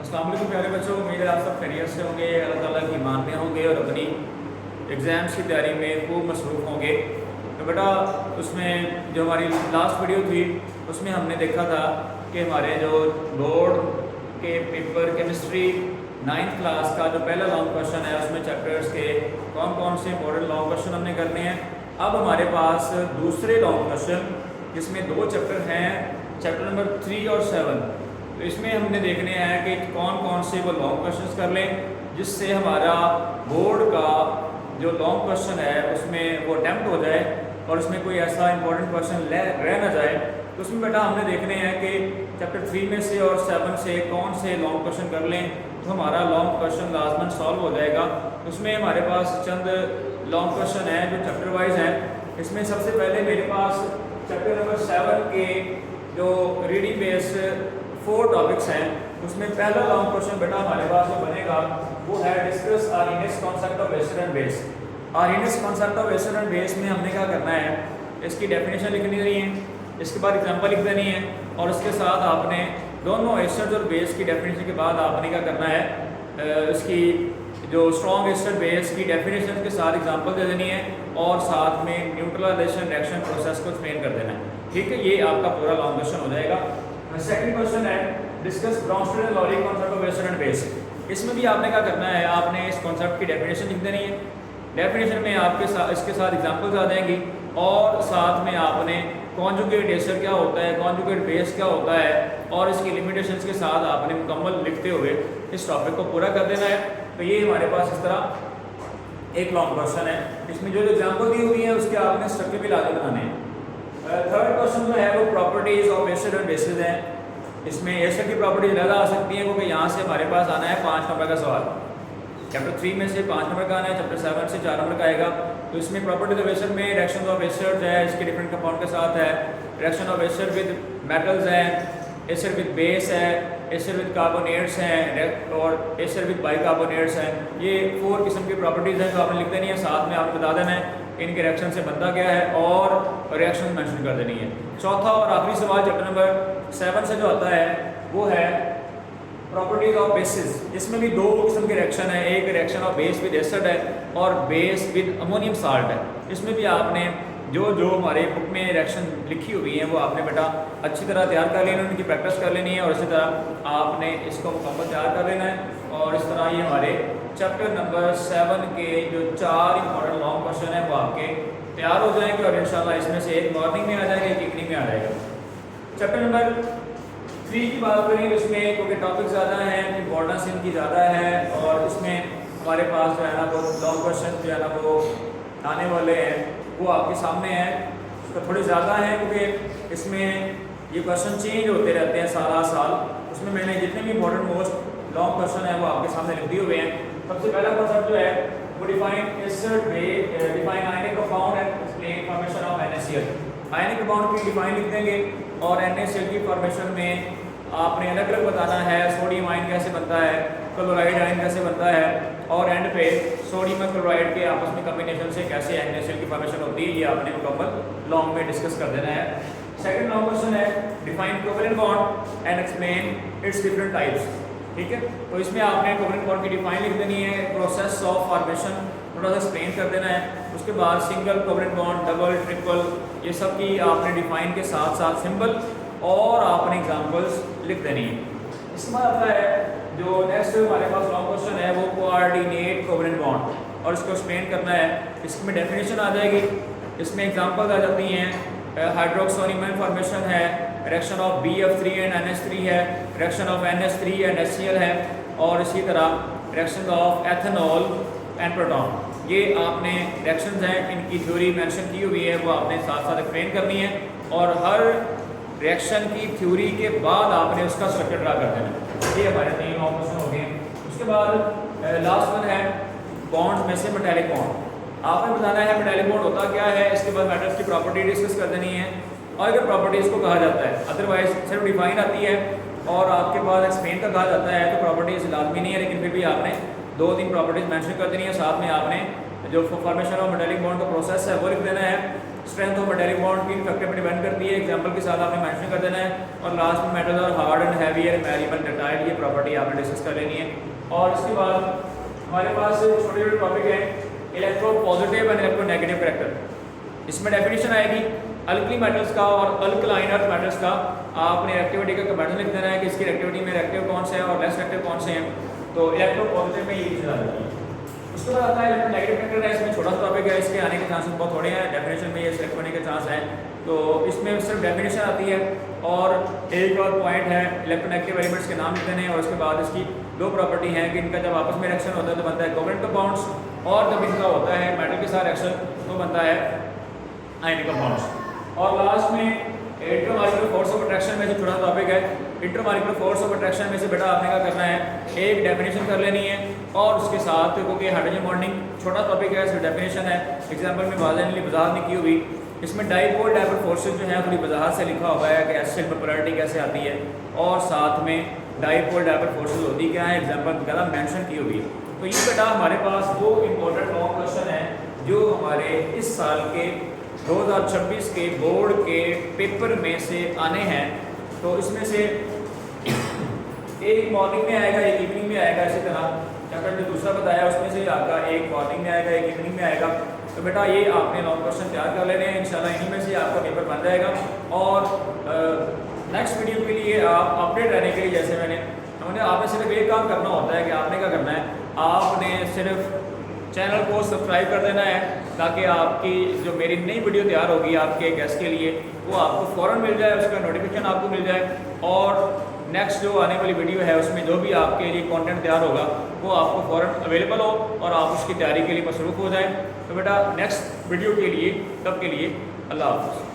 अस्सलाम वालेकुम प्यारे बच्चों, उम्मीद है आप सब खैरियत से होंगे, अल्लाह ताला की मान में होंगे और अपनी एग्ज़ाम्स की तैयारी में खूब मसरूफ़ होंगे। तो बेटा उसमें जो हमारी लास्ट वीडियो थी उसमें हमने देखा था कि हमारे जो बोर्ड के पेपर केमिस्ट्री 9th क्लास का जो पहला लॉन्ग क्वेश्चन है उसमें चैप्टर्स के कौन कौन से इंपॉर्टेंट लॉन्ग क्वेश्चन हमने करने हैं। अब हमारे पास दूसरे लॉन्ग क्वेश्चन जिसमें दो चैप्टर हैं, चैप्टर नंबर 3 और 7। तो इसमें हमने देखने हैं कि कौन कौन से वो लॉन्ग क्वेश्चंस कर लें जिससे हमारा बोर्ड का जो लॉन्ग क्वेश्चन है उसमें वो अटैम्प्ट हो जाए और उसमें कोई ऐसा इंपॉर्टेंट क्वेश्चन रह ना जाए। तो उसमें बेटा हमने देखने हैं कि चैप्टर 3 में से और 7 से कौन से लॉन्ग क्वेश्चन कर लें तो हमारा लॉन्ग क्वेश्चन लाजमन सॉल्व हो जाएगा। उसमें हमारे पास चंद लॉन्ग क्वेश्चन हैं जो चैप्टर वाइज हैं। इसमें सबसे पहले मेरे पास चैप्टर नंबर 7 के जो रीडिंग बेस्ड 4 टॉपिक्स हैं उसमें पहला लॉन्ग क्वेश्चन बेटा हमारे पास जो बनेगा वो है discuss Arrhenius concept of acid and base. Arrhenius concept of acid and base में हमने क्या करना है, इसकी डेफिनेशन लिखनी देनी है, इसके बाद एग्जांपल लिख देनी है और इसके साथ आपने दोनों एसिड और बेस की डेफिनेशन के बाद आपने क्या करना है, इसकी जो स्ट्रॉन्ग एसिड बेस की डेफिनेशन के साथ एग्जांपल दे देनी है और साथ में न्यूट्रलाइजेशन रिएक्शन प्रोसेस को एक्सप्लेन कर देना है। ठीक है, ये आपका पूरा लॉन्ग क्वेश्चन हो जाएगा। सेकंड क्वेश्चन है discuss Bronsted and Lowry concept of acid and base. इसमें भी आपने क्या करना है, आपने इस कॉन्सेप्ट की डेफिनेशन लिख देनी है। डेफिनेशन में आपके साथ इसके साथ एग्जांपल्स आ जाएंगी और साथ में आपने कॉन्जुगेट एसिड क्या होता है, कॉन्जुगेट बेस क्या होता है और इसकी लिमिटेशंस के साथ आपने मुकम्मल लिखते हुए इस टॉपिक को पूरा कर देना है। तो ये हमारे पास इस तरह एक लॉन्ग क्वेश्चन है। इसमें जो एग्जाम्पल दी हुई है उसके आपने स्ट्रक्चर भी लाजमी बनाने हैं। थर्ड क्वेश्चन जो है वो properties of acid and bases हैं। इसमें एसिड की प्रॉपर्टीज ज़्यादा आ सकती हैं क्योंकि यहाँ से हमारे पास आना है 5 नंबर का सवाल। चैप्टर 3 में से 5 नंबर का आना है, चैप्टर 7 से 4 नंबर का आएगा। तो इसमें प्रॉपर्टीज ऑफ एसिड में रिएक्शन ऑफ एसिड है, इसके डिफरेंट कंपाउंड के साथ है, reaction of acid with metals है, एसिड विद बेस है, एसिड विद कार्बोनेट्स हैं और एसिड विद बाइकार्बोनेट्स हैं। ये 4 किस्म की प्रॉपर्टीज़ हैं जो आपने लिख देनी है। साथ में आपने बता देना है इनके रिएक्शन से बनता क्या है और रिएक्शन मेंशन कर देनी है। चौथा और आखिरी सवाल चैप्टर नंबर 7 से जो आता है वो है प्रॉपर्टीज ऑफ बेसिस। इसमें भी 2 किस्म के रिएक्शन है, एक reaction of base with acid है और बेस विद अमोनियम साल्ट है। इसमें भी आपने जो हमारे बुक में रिएक्शन लिखी हुई है वो आपने बेटा अच्छी तरह तैयार कर लेना, उनकी प्रैक्टिस कर लेनी है और इसी तरह आपने इसको मुकम्मल तैयार कर लेना है। और इस तरह ये हमारे चैप्टर नंबर 7 के जो 4 इंपॉर्टेंट लॉन्ग क्वेश्चन है वो आपके तैयार हो जाएंगे और इंशाल्लाह इसमें से एक मॉर्निंग में आ जाएगा, एक इवनिंग में आ जाएगा। चैप्टर नंबर 3 की बात करें तो इसमें क्योंकि टॉपिक ज़्यादा हैं, इंपॉर्टेंस इनकी ज़्यादा है और इसमें हमारे पास जो है ना वो लॉन्ग क्वेश्चन जो है ना वो आने वाले हैं वो आपके सामने हैं। तो थोड़े ज़्यादा हैं क्योंकि इसमें ये क्वेश्चन चेंज होते रहते हैं सारा साल। उसमें मैंने जितने भी इंपॉर्टेंट मोस्ट लॉन्ग क्वेश्चन है वो आपके सामने लिख दिए हुए हैं। सबसे पहला कॉन्सेप्ट जो है वो define acid define ionic compound and explain formation of NaCl। Ionic compound की डिफाइन लिख देंगे और NaCl की फॉर्मेशन में आपने अलग अलग बताना है सोडियम आयन कैसे बनता है, क्लोराइड आयन कैसे बनता है और एंड पे सोडियम और क्लोराइड के आपस में कॉम्बिनेशन से कैसे NaCl की फॉर्मेशन होती है, ये आपने मुकम्मल लॉन्ग में डिस्कस कर देना है। सेकंड लॉन्ग क्वेश्चन है define covalent bond and explain it's different types. ठीक है, तो इसमें आपने कोवेलेंट बॉन्ड की डिफाइन लिख देनी है, प्रोसेस ऑफ फॉर्मेशन थोड़ा सा एक्सप्लेन कर देना है। उसके बाद single covalent bond, double, triple, ये सब की आपने डिफाइन के साथ साथ सिंबल और आपने एग्जांपल्स लिख देनी है। इसके बाद आता है जो नेक्स्ट हमारे पास लॉन्ग क्वेश्चन है वो कोऑर्डिनेट कोवेलेंट बॉन्ड और इसको एक्सप्लेन करना है। इसमें डेफिनेशन आ जाएगी, इसमें एग्जांपल्स आ जाती हैं। हाइड्रोक्सोनियम फॉर्मेशन है, reaction of BF3 and NH3 है, reaction of NH3 and HCl है और इसी तरह reaction of ethanol and proton. ये आपने रिएक्शंस हैं, इनकी थ्योरी मेंशन की हुई है, वो आपने साथ साथ एक्सप्लेन करनी है और हर रिएक्शन की थ्योरी के बाद आपने उसका स्ट्रक्चर ड्रा कर देना है। ये हमारे 3 लॉन्ग क्वेश्चन हो गए। उसके बाद लास्ट वन है बॉन्ड्स में से मेटालिक बॉन्ड। आपने बताना है मेटालिक बॉन्ड होता क्या है, इसके बाद मेटल्स की प्रॉपर्टी डिस्कस कर देनी है और अगर प्रॉपर्टीज़ को कहा जाता है, अदरवाइज सिर्फ डिफाइन आती है और आपके पास एक्सप्लेन का कहा जाता है तो प्रॉपर्टीज़ लाजमी नहीं है, लेकिन फिर भी आपने 2-3 प्रॉपर्टीज़ मेंशन कर देनी है। साथ में आपने जो फॉर्मेशन ऑफ मेटालिक बॉन्ड का प्रोसेस है वो लिख देना है strength of metallic bond 3 factor पर डिपेंड करती है, एग्जांपल के साथ आपने मेंशन कर देना है। और लास्ट में मेटल और hard and heavy and malleable ductile, ये प्रॉपर्टी आपने डिस्कस कर लेनी है। और इसके बाद हमारे पास छोटे छोटे टॉपिक हैं, electro positive and electro negative character. इसमें डेफिनेशन आएगी अल्कली मेटल्स का और अल्कलाइन अर्थ मेटल्स का। आपने रिएक्टिविटी का कंपैरिजन लिख देना है कि इसकी रिएक्टिविटी में रिएक्टिव कौन से हैं और लेस रिएक्टिव कौन से हैं। तो इलेक्ट्रो पॉजिटिव में ये चीज़ आ जाती है। उसके बाद आता है इलेक्ट्रो नेगेटिव करैक्टर है, इसमें छोटा सा टॉपिक है, इसके आने के चांसेस बहुत थोड़े हैं, डेफिनेशन में ये सिलेक्ट होने के चांस हैं। तो इसमें सिर्फ डेफिनेशन आती है और एक और पॉइंट है इलेक्ट्रोनेगेटिव एलिमेंट्स के नाम लिख देने हैं। और उसके बाद इसकी दो प्रॉपर्टी हैं कि इनका जब आपस में रिएक्शन होता है तो बनता है कोवेलेंट कंपाउंड्स, और जब इनका होता है मेटल के साथ रिएक्शन तो बनता है आयनिक कंपाउंड्स। और लास्ट में इंटरमॉलिक्यूलर फोर्स ऑफ अट्रैक्शन में से छोटा टॉपिक है। इंटरमॉलिक्यूलर फोर्स ऑफ अट्रैक्शन में से बेटा आपने क्या करना है, एक डेफिनेशन कर लेनी है और उसके साथ क्योंकि हाइड्रोजन बॉन्डिंग छोटा टॉपिक है, इसमें डेफिनेशन है, एग्जाम्पल में वजाहत नहीं की हुई। इसमें डाइपोल डाइपोल फोर्सेज जो है थोड़ी वजाहत से लिखा हुआ है कि एसिड में पोलैरिटी कैसे आती है, और साथ में डाइपोल डाइपोल फोर्सेज होती क्या है, एग्जाम्पल वगैरह मेंशन की हुई। तो ये बेटा हमारे पास वो इम्पोर्टेंट लॉन्ग क्वेश्चन है जो हमारे इस साल के 2026 के बोर्ड के पेपर में से आने हैं। तो इसमें से एक मॉर्निंग में आएगा, एक इवनिंग में आएगा। इसी तरह चैप्टर जो दूसरा बताया उसमें से आपका एक मॉर्निंग में आएगा, एक इवनिंग में आएगा। तो बेटा ये आपने लॉन्ग क्वेश्चन तैयार कर लेने हैं, इंशाल्लाह इन्हीं में से आपका पेपर बन जाएगा। और नेक्स्ट वीडियो के लिए आप अपडेट रहने के लिए जैसे हमने आपने सिर्फ एक काम करना होता है कि आपने क्या करना है, आपने सिर्फ चैनल को सब्सक्राइब कर देना है ताकि आपकी जो मेरी नई वीडियो तैयार होगी आपके गेस्ट के लिए वो आपको फ़ौरन मिल जाए, उसका नोटिफिकेशन आपको मिल जाए। और नेक्स्ट जो आने वाली वीडियो है उसमें जो भी आपके लिए कंटेंट तैयार होगा वो आपको फ़ौरन अवेलेबल हो और आप उसकी तैयारी के लिए मसरूफ़ हो जाएं। तो बेटा नेक्स्ट वीडियो के लिए तब के लिए अल्लाह हाफ़िज़।